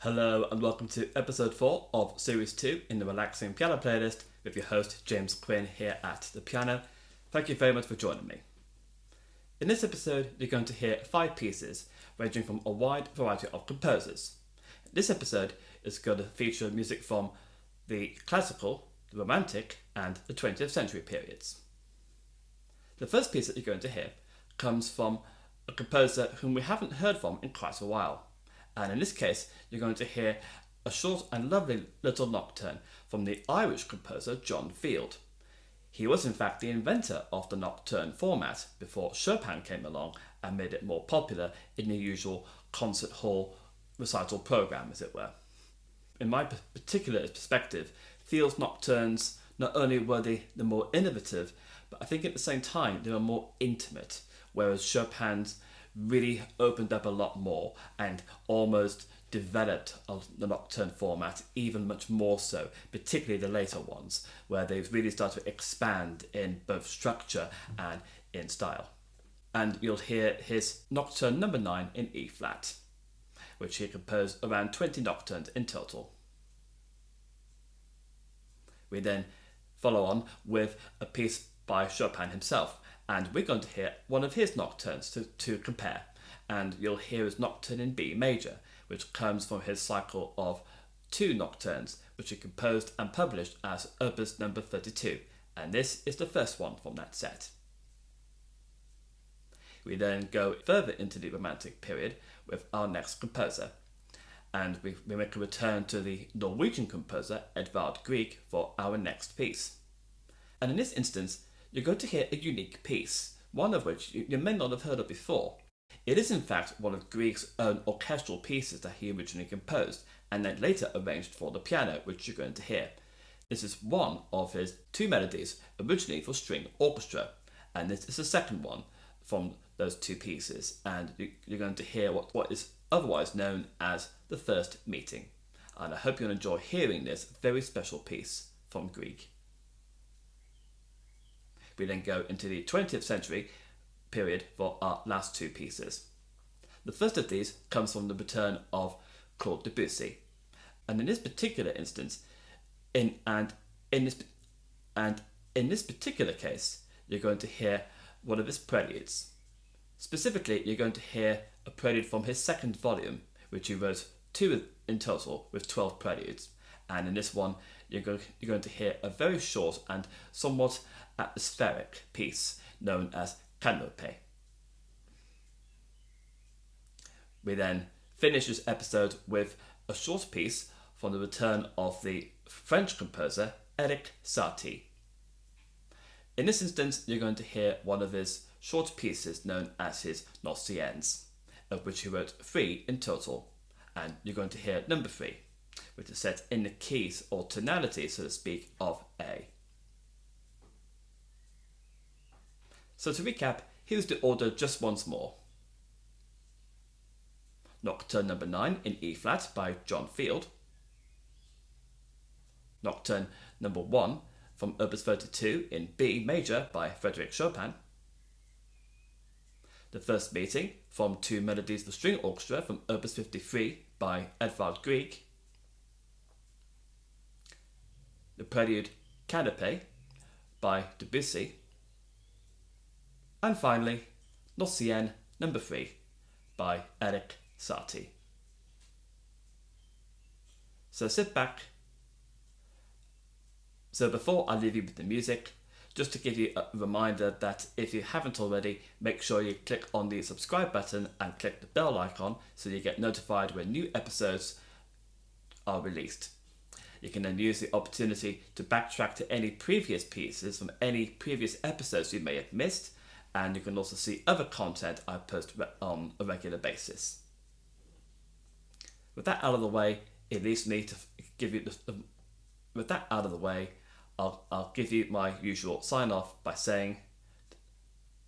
Hello and welcome to episode 4 of series 2 in the Relaxing Piano Playlist with your host James Quinn here at the piano. Thank you very much for joining me. In this episode you're going to hear 5 pieces ranging from a wide variety of composers. This episode is going to feature music from the classical, the romantic and the 20th century periods. The first piece that you're going to hear comes from a composer whom we haven't heard from in quite a while. And in this case, you're going to hear a short and lovely little nocturne from the Irish composer John Field. He was in fact the inventor of the nocturne format before Chopin came along and made it more popular in the usual concert hall recital program, as it were. In my particular perspective, Field's nocturnes not only were they the more innovative, but I think at the same time they were more intimate, whereas Chopin's really opened up a lot more and almost developed the nocturne format even much more so, particularly the later ones, where they've really started to expand in both structure and in style. And you'll hear his Nocturne number 9 in E flat, which he composed around 20 nocturnes in total. We then follow on with a piece by Chopin himself, and we're going to hear one of his nocturnes to compare. And you'll hear his nocturne in B major, which comes from his cycle of 2 nocturnes, which he composed and published as opus number 32. And this is the first one from that set. We then go further into the Romantic period with our next composer. And we make a return to the Norwegian composer Edvard Grieg for our next piece. And in this instance, you're going to hear a unique piece, one of which you may not have heard of before. It is in fact one of Grieg's own orchestral pieces that he originally composed and then later arranged for the piano, which you're going to hear. This is one of his 2 melodies originally for string orchestra, and this is the second one from those 2 pieces, and you're going to hear what is otherwise known as the first meeting. And I hope you'll enjoy hearing this very special piece from Grieg. We then go into the 20th century period for our last 2 pieces. The first of these comes from the return of Claude Debussy, and in this particular instance, in this particular case, you're going to hear one of his preludes. Specifically, you're going to hear a prelude from his second volume, which he wrote 2 in total with 12 preludes. And in this one, you're going to hear a very short and somewhat atmospheric piece known as Canopée. We then finish this episode with a short piece from the return of the French composer Erik Satie. In this instance, you're going to hear one of his short pieces known as his Nocturnes, of which he wrote 3 in total, and you're going to hear number 3, which is set in the keys or tonality, so to speak, of A. So to recap, here's the order just once more. Nocturne number 9 in E flat by John Field. Nocturne number 1 from opus 32 in B major by Frédéric Chopin. The first meeting from 2 melodies for string orchestra from opus 53 by Edvard Grieg. The prelude Canopée by Debussy. And finally, Nocturne number 3 by Erik Satie. So sit back. So before I leave you with the music, just to give you a reminder that if you haven't already, make sure you click on the subscribe button and click the bell icon so you get notified when new episodes are released. You can then use the opportunity to backtrack to any previous pieces from any previous episodes you may have missed, and you can also see other content I post on a regular basis. With that out of the way, it leaves me to give you with that out of the way, I'll give you my usual sign off by saying,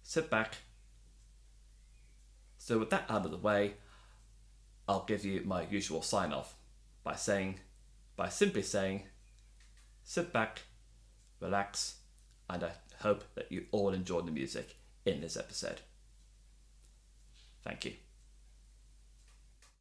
sit back. So with that out of the way, I'll give you my usual sign off by simply saying, sit back, relax, and I hope that you all enjoyed the music in this episode. Thank you.